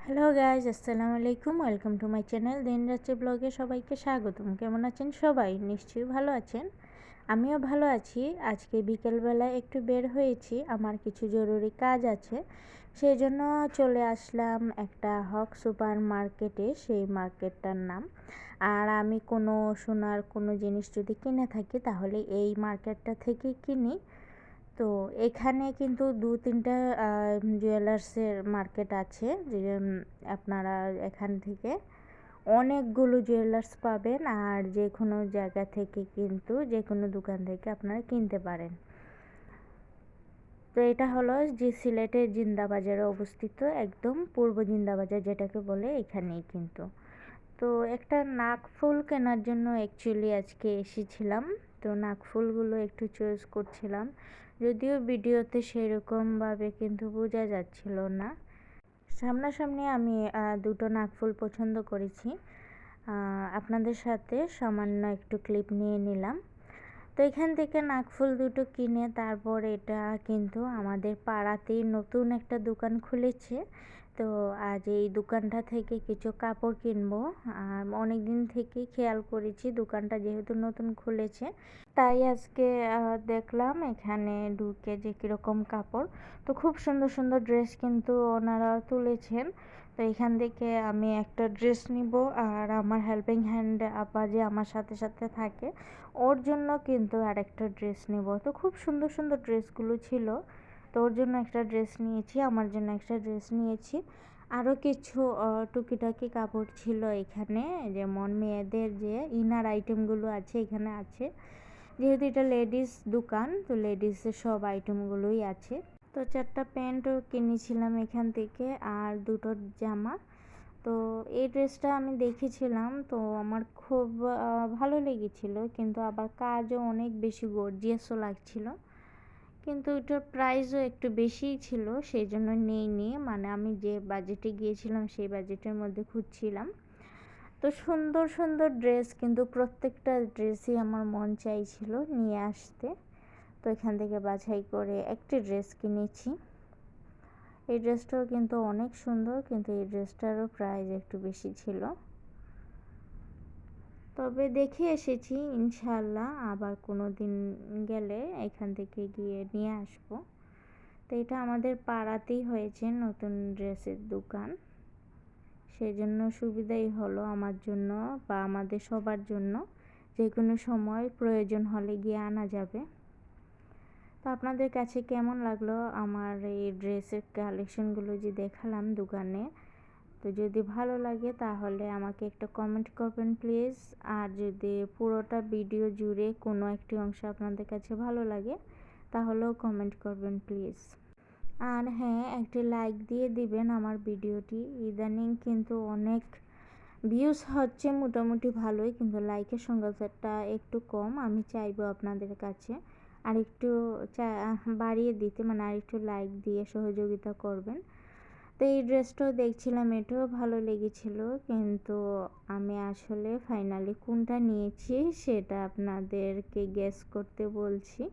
Hello guys, আসসালামু আলাইকুম। Welcome to my channel দিন রাত্রি ব্লগে সবাইকে স্বাগতম। কেমন আছেন সবাই? নিশ্চয়ই ভালো আছেন। আমিও ভালো আছি। আজকে বিকেলবেলায় একটু বের হয়েছি, আমার কিছু জরুরি কাজ আছে, সেই জন্য চলে আসলাম একটা হক সুপার মার্কেটে। সেই মার্কেটটার নাম, আর আমি কোনো সোনার কোনো জিনিস যদি কিনে থাকি তাহলে এই মার্কেটটা থেকেই কিনি। তো এখানে কিন্তু 2-3টা জুয়েলার্সের মার্কেট আছে, যে আপনারা এখান থেকে অনেকগুলো জুয়েলার্স পাবেন, আর যে কোনো জায়গা থেকে কিন্তু যে কোনো দোকান থেকে আপনারা কিনতে পারেন। তো এটা হলো যে সিলেটের জিন্দাবাজারে অবস্থিত, একদম পূর্ব জিন্দাবাজার যেটাকে বলে, এখানেই কিন্তু। তো একটা নাকফুল কেনার জন্য অ্যাকচুয়ালি আজকে এসেছিলাম। তো নাকফুলগুলো একটু চয়েস করছিলাম, যদিও ভিডিওতে সেরকমভাবে কিন্তু বোঝা যাচ্ছিল না। সামনাসামনি আমি দুটো নাকফুল পছন্দ করেছি, আপনাদের সাথে সামান্য একটু ক্লিপ নিয়ে নিলাম। তো এখান থেকে নাকফুল দুটো কিনে তারপর এটা কিন্তু আমাদের পাড়াতেই নতুন একটা দোকান খুলেছে। তো আজ এই দোকানটা থেকে কিছু কাপড় কিনবো। আর অনেক দিন থেকেই খেয়াল করেছি দোকানটা যেহেতু নতুন খুলেছে, তাই আজকে দেখলাম এখানে ঢুকে যে কীরকম কাপড়। তো খুব সুন্দর সুন্দর ড্রেস কিন্তু ওনারা তুলেছেন। তো এখান থেকে আমি একটা ড্রেস নিব, আর আমার হেল্পিং হ্যান্ড আপা যে আমার সাথে সাথে থাকে, ওর জন্য কিন্তু আরেকটা ড্রেস নেব। তো খুব সুন্দর সুন্দর ড্রেসগুলো ছিল। তো ওর জন্য একটা ড্রেস নিয়েছি, আমার জন্য একটা ড্রেস নিয়েছি। আরও কিছু টুকিটাকি কাপড় ছিল এখানে, যেমন মেয়েদের যে ইনার আইটেমগুলো আছে এখানে আছে। যেহেতু এটা লেডিস দোকান, তো লেডিসের সব আইটেমগুলোই আছে। তো 4টা প্যান্টও কিনেছিলাম এখান থেকে, আর দুটো জামা। তো এই ড্রেসটা আমি দেখেছিলাম, তো আমার খুব ভালো লেগেছিল, কিন্তু আবার কাজও অনেক বেশি গর্জিয়াসও লাগছিল, কিন্তু এটার প্রাইসও একটু বেশিই ছিল, সেই জন্য নিইনি। মানে আমি যে বাজেটে গিয়েছিলাম সেই বাজেটের মধ্যে খুঁজছিলাম। তো সুন্দর সুন্দর ড্রেস, কিন্তু প্রত্যেকটা ড্রেসই আমার মন চাইছিল নিয়ে আসতে। তো এখান থেকে বাছাই করে একটি ড্রেস কিনেছি। এই ড্রেসটাও কিন্তু অনেক সুন্দর, কিন্তু এই ড্রেসটারও প্রাইস একটু বেশি ছিল। তবে দেখে এসেছি, ইনশাল্লাহ আবার কোনো দিন গেলে এখান থেকে গিয়ে নিয়ে আসবো। তো এটা আমাদের পাড়াতেই হয়েছে নতুন ড্রেসের দোকান, সেই জন্য সুবিধাই হলো আমার জন্য বা আমাদের সবার জন্য। যে কোনো সময় প্রয়োজন হলে গিয়ে আনা যাবে। তো আপনাদের কাছে কেমন লাগলো আমার এই ড্রেসের কালেকশনগুলো যে দেখালাম দোকানে? তো যদি ভালো লাগে তাহলে আমাকে একটা কমেন্ট করবেন প্লিজ। আর যদি পুরোটা ভিডিও জুড়ে কোনো একটি অংশ আপনাদের কাছে ভালো লাগে তাহলেও কমেন্ট করবেন প্লিজ। আর হ্যাঁ, একটি লাইক দিয়ে দিবেন আমার ভিডিওটি। ইদানিং কিন্তু অনেক ভিউজ হচ্ছে মোটামুটি ভালোই, কিন্তু লাইকের সংখ্যাটা একটু কম। আমি চাইবো আপনাদের কাছে আর একটু বাড়িয়ে দিতে, মানে আর একটু লাইক দিয়ে সহযোগিতা করবেন। তো এই ড্রেসটাও দেখছিলাম, এটাও ভালো লেগেছিল, কিন্তু আমি আসলে ফাইনালি কোনটা নিয়েছি সেটা আপনাদেরকে গেস করতে বলছি।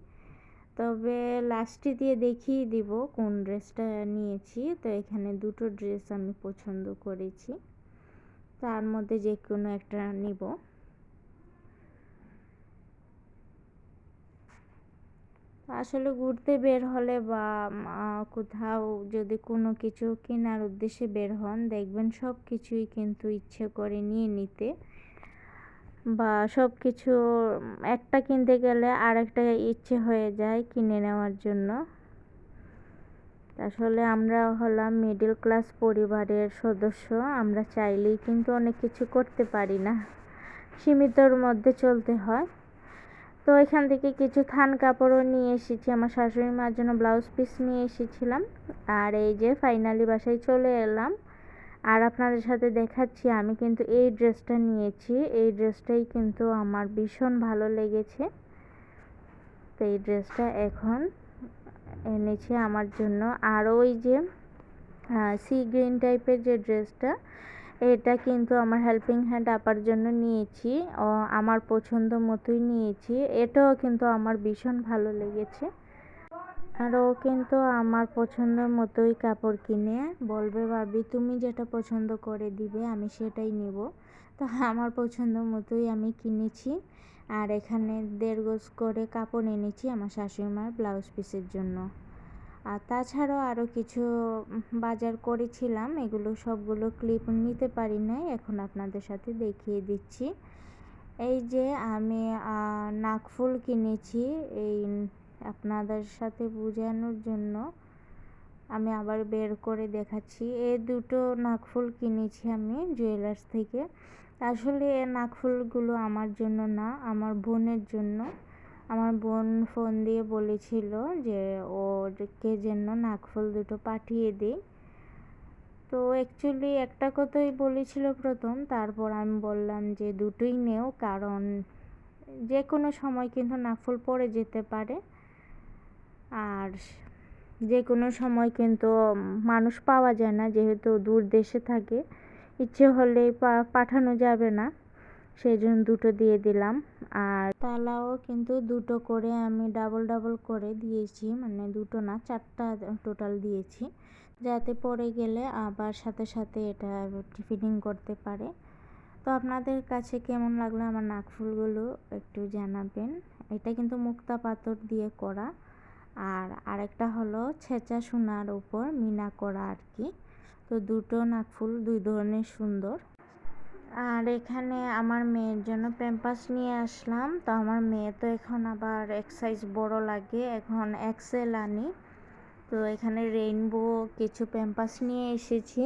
তবে লাস্টে দিয়ে দেখিয়ে দিব কোন ড্রেসটা নিয়েছি। তো এখানে দুটো ড্রেস আমি পছন্দ করেছি, তার মধ্যে যে কোনো একটা নিব। আসলে ঘুরতে বের হলে বা কোথাও যদি কোনো কিছু কেনার উদ্দেশ্যে বের হন, দেখবেন সব কিছুই কিন্তু ইচ্ছে করে নিয়ে নিতে, বা সব কিছু একটা কিনতে গেলে আরেকটা ইচ্ছে হয়ে যায় কিনে নেওয়ার জন্য। আসলে আমরা হলাম মিডল ক্লাস পরিবারের সদস্য, আমরা চাইলেই কিন্তু অনেক কিছু করতে পারি না, সীমিতর মধ্যে চলতে হয়। তো এখান থেকে কিছু থান কাপড়ও নিয়ে এসেছি, আমার শাশুড়ি মার জন্য ব্লাউজ পিস নিয়ে এসেছিলাম। আর এই যে ফাইনালি বাসায় চলে এলাম, আর আপনাদের সাথে দেখাচ্ছি আমি কিন্তু এই ড্রেসটা নিয়েছি। এই ড্রেসটাই কিন্তু আমার ভীষণ ভালো লেগেছে। তো এই ড্রেসটা এখন এনেছি আমার জন্য। আর ওই যে সি গ্রিন টাইপের যে ড্রেসটা, এটা কিন্তু আমার হেল্পিং হ্যান্ড আপার জন্য নিয়েছি, ও আমার পছন্দ মতোই নিয়েছি। এটাও কিন্তু আমার ভীষণ ভালো লেগেছে। আর ও কিন্তু আমার পছন্দ মতোই কাপড় কিনে বলবে, ভাবি তুমি যেটা পছন্দ করে দিবে আমি সেটাই নেব। তো আমার পছন্দ মতোই আমি কিনেছি। আর এখানে 1.5 গজ করে কাপড় এনেছি আমার শাশুড়ি মার ব্লাউজ পিসের জন্য। আর তাছাড়াও আরও কিছু বাজার করেছিলাম, এগুলো সবগুলো ক্লিপ নিতে পারি নাই, এখন আপনাদের সাথে দেখিয়ে দিচ্ছি। এই যে আমি নাকফুল কিনেছি, এই আপনাদের সাথে বোঝানোর জন্য আমি আবার বের করে দেখাচ্ছি। এই দুটো নাকফুল কিনেছি আমি জুয়েলার্স থেকে। আসলে এই নাকফুলগুলো আমার জন্য না, আমার বোনের জন্য। আমার বোন ফোন দিয়ে বলেছিল যে ওকে যেন নাকফুল দুটো পাঠিয়ে দিই। তো অ্যাকচুয়ালি একটা কথাই বলেছিল প্রথম, তারপর আমি বললাম যে দুটোই নেও, কারণ যে কোনো সময় কিন্তু নাকফুল পরে যেতে পারে। আর যে কোনো সময় কিন্তু মানুষ পাওয়া যায় না, যেহেতু দূর দেশে থাকে, ইচ্ছে হলেই পাঠানো যাবে না, সেই জন্য দুটো দিয়ে দিলাম। আর তালাও কিন্তু দুটো করে আমি ডাবল করে দিয়েছি, মানে দুটো না 4টা টোটাল দিয়েছি, যাতে পরে গেলে আবার সাথে সাথে এটা ফিটিং করতে পারে। তো আপনাদের কাছে কেমন লাগলো আমার নাকফুলগুলো একটু জানাবেন। এটা কিন্তু মুক্তা পাথর দিয়ে করা, আর আরেকটা হলো ছেঁচা সোনার উপর মিনা করা আর কি। তো দুটো নাকফুল দুই ধরনের সুন্দর। আর এখানে আমার মেয়ের জন্য প্যাম্পাস নিয়ে আসলাম। তো আমার মেয়ে তো এখন আবার এক সাইজ বড় লাগে, এখন এক্সেল আনি। তো এখানে রেইনবো কিছু প্যাম্পাস নিয়ে এসেছি,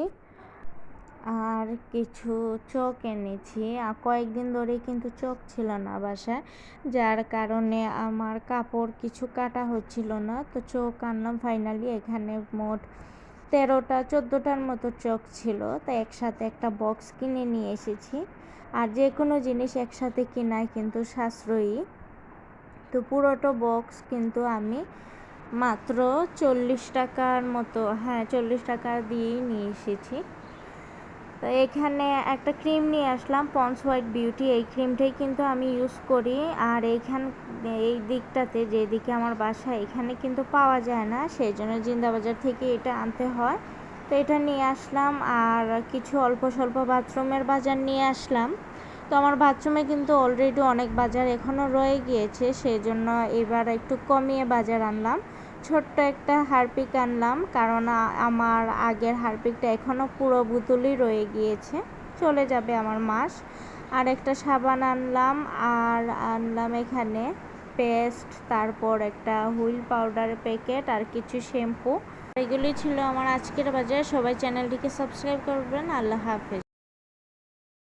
আর কিছু চক এনেছি। আর কয়েকদিন ধরেই কিন্তু চক ছিল না বাসায়, যার কারণে আমার কাপড় কিছু কাটা হচ্ছিল না। তো চক আনলাম ফাইনালি। এখানে মোট 13-14টার মতো চক ছিল, তাই একসাথে একটা বক্স কিনে নিয়ে এসেছি। আর যে কোনো জিনিস একসাথে কেনায় কিন্তু সাশ্রয়ী। তো পুরোটা বক্স কিন্তু আমি মাত্র 40 টাকার মতো, 40 টাকা দিয়েই নিয়ে এসেছি। তো এখানে একটা ক্রিম নিয়ে আসলাম, পন্ডস হোয়াইট বিউটি। এই ক্রিমটাই কিন্তু আমি ইউজ করি। আর এই দিকটাতে যেদিকে আমার বাসা, এখানে কিন্তু পাওয়া যায় না, সেই জন্য জিন্দাবাজার থেকে এটা আনতে হয়। তো এটা নিয়ে আসলাম। আর কিছু অল্প স্বল্প বাথরুমের বাজার নিয়ে আসলাম। তো আমার বাথরুমে কিন্তু অলরেডি অনেক বাজার এখনও রয়ে গিয়েছে, সেই জন্য এবার একটু কমিয়ে বাজার আনলাম। ছোট্ট একটা হারপিক আনলাম, কারণ আমার আগের হারপিকটা এখনও পুরো বোতলই রয়ে গিয়েছে, চলে যাবে আমার মাস। আর একটা সাবান আনলাম, আর আনলাম এখানে পেস্ট, তারপর একটা হুইল পাউডারের প্যাকেট, আর কিছু শ্যাম্পু। এগুলি ছিল আমার আজকের বাজার। সবাই চ্যানেলটিকে সাবস্ক্রাইব করবেন। আল্লাহ হাফেজ।